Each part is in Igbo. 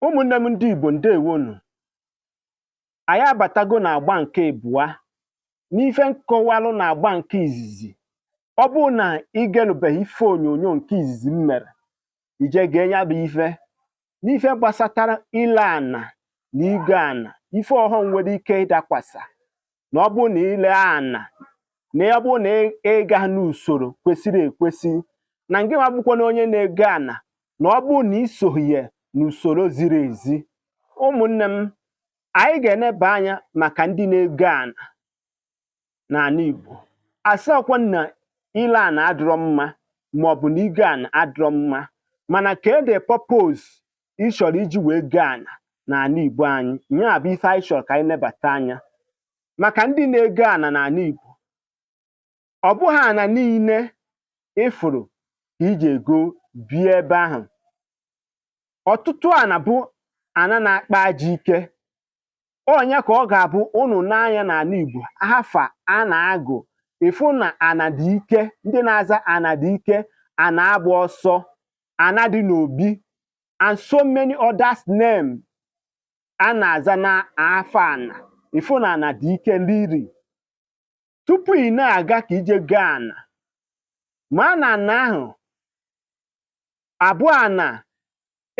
Ụmụnne m ndị Igbo ndewonu. Anyị abatago n'agba nke abụọ n'ife nkọwalụ na-agba nke izizi. Ọ bụ na ị genubeghị ife onyonyo nke izizi m mere, ije gee ya bụ ife n'ife gbasatara ile ana na igo ana, ife ọghọm nwere ike ịdakwasa na ọ bụ na ile ana na ọ bụ na ịga n'usoro kwesịrị ekwesị, na ngị nwa bụkwa na onye na-ego ana na ọ bụ na isoghị ya n'usoro ziri ezi. Ụmụnne m, anyị ga-eneba anya maka ndị na-ego ana n'ala Igbo. Asịkwa na ile ana adịrọ mma maọbụ na igo ana adịrọ mma, mana ka the purpose ị chọrọ iji wee go ana n'ala Igbo anyị, nya bụ ife anyị chọrọ ka anyị nebata anya. Maka ndị na-ego ana n'ala Igbo, ọ bụghị ana niile ịfụrụ ka iji ego bie ebe ahụ. Ọtụtụ ana bụ ana na-akpa aja ike. Onye ka ọ ga-abụ unu n'anya n'ala Igbo afa a na-agụ ịfụ na ana dị ike, ndị na-aza ana dị ike, ana agba ọsọ, ana dị n'obi, and so many others name a na-aza na afa ana, ịfụ na ana dị ike riri. Tupu ị na-aga ka ije go ana, ma na ana ahụ abụ ana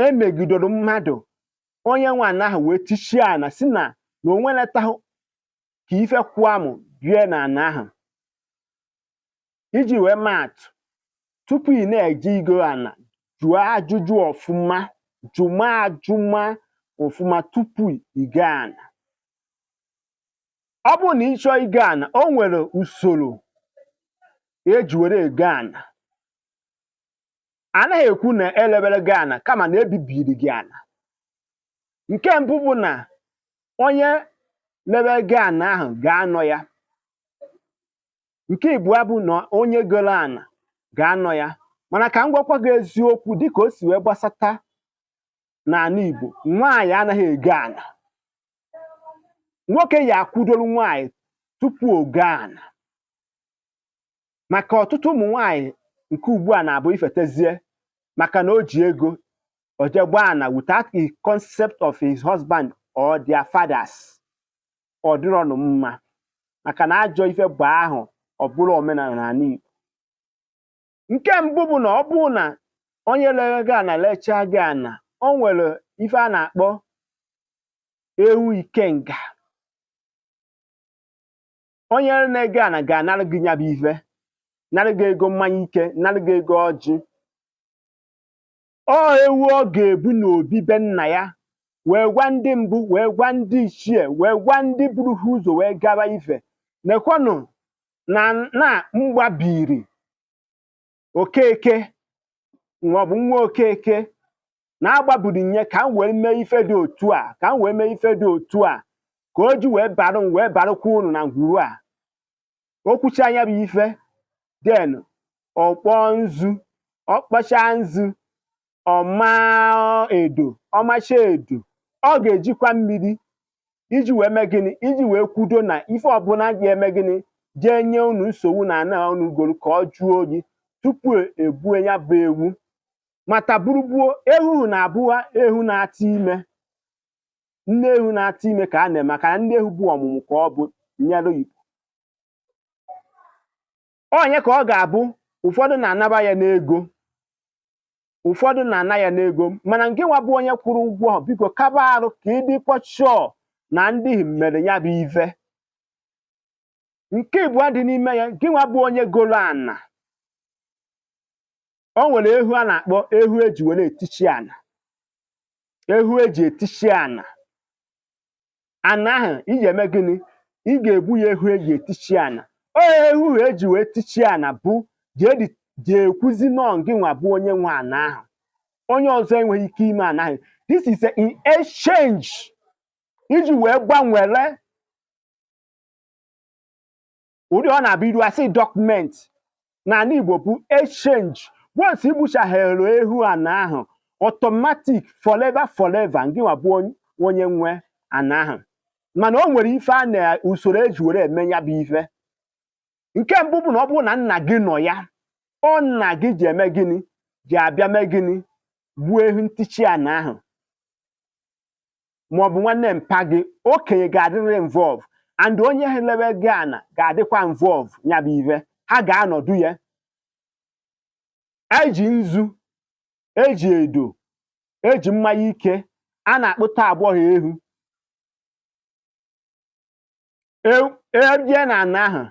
emegidoro mmadụ, onye nwe ana ahụ wee tichie ana si na o nweletahụ ka ife kwuamụ bie na ana ahụ. Iji wee maatụ, tupu ị na-eje igo ana, jụọ ajụjụ ọfụma, jụma ajụma ọfụma tupu igo ana. Ọ bụrụ na ị chọọ igo ana, o nwere usoro eji were ego ana. Anaghị ekwu na elebere gị ana kama na ebibiri gị ana. Nke mbụ bụ na onye lebe gị ana ahụ ga-anọ ya. Nke abụọ bụ na onye goro ana ga-anọ ya. Mana ka m gwakwa gị eziokwu dịka o si wee gbasata n'ala Igbo, nwaanyị anaghị ego ana. Nwoke ya akwụdoro nwaanyị tupu o go ana. Maka ọtụtụ ụmụ nwaanyị nke ugbu a na-abụ ifetezie maka na o ji ego o je gbaa ana without the concept of his husband or their fathers. Ọ dịrọnụ mma maka na ajọ ife bụ ahụ ọ bụrụ omenala n'ala Igbo. Nke mbụ bụ na ọ bụ na onye lere gị ana lechaa gị ana, o nwere ife a na-akpọ ewu ikenga. Onye na-ego ana ga-anara gị nya bụ ife, nara gị ego mmanya ike, nara gị ego ọjị. Ọ ewu ọ ga-ebu n'obi be nna ya wee gwa ndị mbụ, wee gwa ndị ichie, wee gwa ndị buru ha ụzọ wee gaba ife. Nekwanụ na mgbabiri Okeke maọbụ nwa Okeke na-agbabiri nye ka m wee mee ife dị otu a, ka m wee mee ife dị otu a, ka o ji wee barụ m wee barụkwa unu na ngwuru a. O kwucha anya bụ ife, den ọkpọ nzu, ọkpọcha nzu, ọma edo, ọmacha edo, ọ ga-ejikwa mmiri iji wee mee gịnị, iji wee kwudo na ife ọbụla ga-eme gịnị, jee nye unu nsogbu na ana unu goro ka ọ jụọ oyi tupu egbue ya bụ ewu. Mata burugbuo ewu na-abụwa ewu na-ata ime. Nne ewu na-ata ime ka a na-eme maka na nne ewu bụ ọmụmụ ka ọ bụ nyere Igbo. Onye ka ọ ga-abụ ụfọdụ na-anaba ya n'ego, ụfọdụ na-ana ya n'ego, mana nke nwa bụ onye kwụrụ ụgwọ ahụ, biko kaba arụ ka ị dịkwa sure na ndị mere ya bụ ife. Nke abụọ dị n'ime ya, gị nwa bụ onye goro ana, o nwere ehu a na-akpọ ehu eji were etichi ana. Ehu eji etichi ana. Ana ahụ ị ga-eme gịnị, ị ga-egbu ya ehu eji etichi ana. Ehu eji wee tichie ana bụ jee ekwuzi nọ gị nwa bụ onye nwe ana ahụ. Onye ọzọ enweghị ike ime ana ahụ. This is an exchange iji wee gbanwere ụdị ọ na-abụ iru asị document. N'ala Igbo bụ exchange. Once igbuchaghere ehu ana ahụ, automatic forever gị nwa bụ onye nwe ana ahụ. Mana o nwere ife a na usoro eji were eme ya bụ ife. Nke mbụ bụ na ọ bụrụ na nna gị nọ ya, ọ nna gị ji eme gịnị, ji abịa mee gịnị, gbuo ehu ntichi ana ahụ. maọbụ nwanne mpa gị, okenye ga-adịrị involve and onye helebe gị ana ga-adịkwa involve ya bụ ife. Ha ga-anọdụ ya. Eji nzu, eji edo, eji mmanya ike, a na-akpụta agbọghọ ehu. Ejie na ana ahụ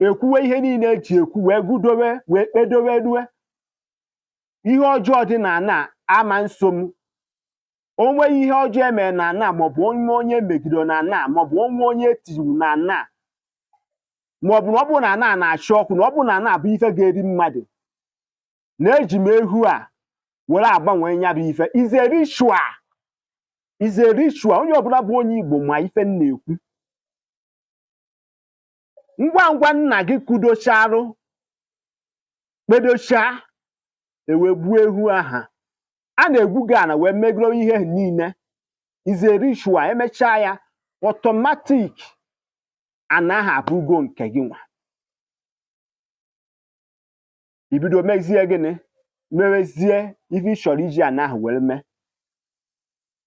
ekwuwe ihe niile eji ekwu wee gudowe wee kpedowe rue. Ihe ọjọọ dị na ana ama nso m. O nweghị ihe ọjọọ emere na ana maọbụ onye megidere na ana maọbụ onye etiri na ana maọbụ na ọ bụrụ na ana na-achị ọkụ, na ọ bụrụ na ana bụ ife ga-eri mmadụ, na-eji m ehu a were agbanwe ya bụ ife. Is a ritual. Is a ritual. Onye ọbụla bụ onye Igbo ma ife m na-ekwu. Ngwa ngwa nna gị kwudocharụ kpedochaa, ewee gbuo ehu aha. A na-egwu gị ana wee megoro ihe niile. Is a ritual. Emechaa ya automatic ana ahụ abụgo nke gị nwa. Ibido mezie gịnị? Mewezie ife ị chọrọ iji ana ahụ were mee.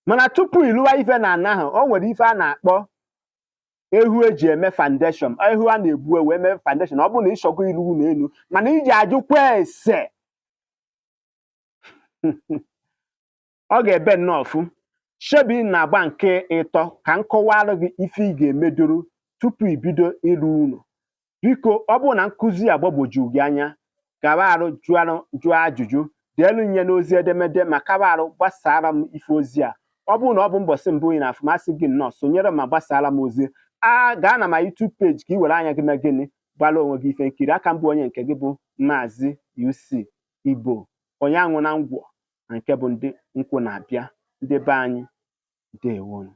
Mana tupu ịlụwa ife na ana ahụ, o nwere ife a na-akpọ ehu eji eme foundation. Ehu a na-egbu wee mee foundation. Ọ bụrụ na ịchọgo iru n'elu mana iji ajụkwa ese ọ ga-ebe nnọọ ọfụ. Shebi na-agba nke ịtọ ka m kọwalụ gị ife ị ga-emedoro tupu ibido ịrụ ụlọ. Biko, ọ bụrụ na nkụzi a gbagwoju gị anya, kaba arụ jụọ ajụjụ, deelu nye n'ozi edemede ma kaba arụ gbasara m ife ozi a. Ọ bụrụ na ọ bụ mbọsị mbụ ị na-afụ, masị gị nnọọ sonyere ma gbasara m ozi. Gaa na ma YouTube page ka ị were anya gị mee gịnị, gbara onwe gị ife nkiri. Aka m bụ onye nke gị bụ Maazi-UC Igbo, onye anwụ na ngwọ, na nke bụ ndị nkwụ na-abịa. Ndị be anyị, ndewonu.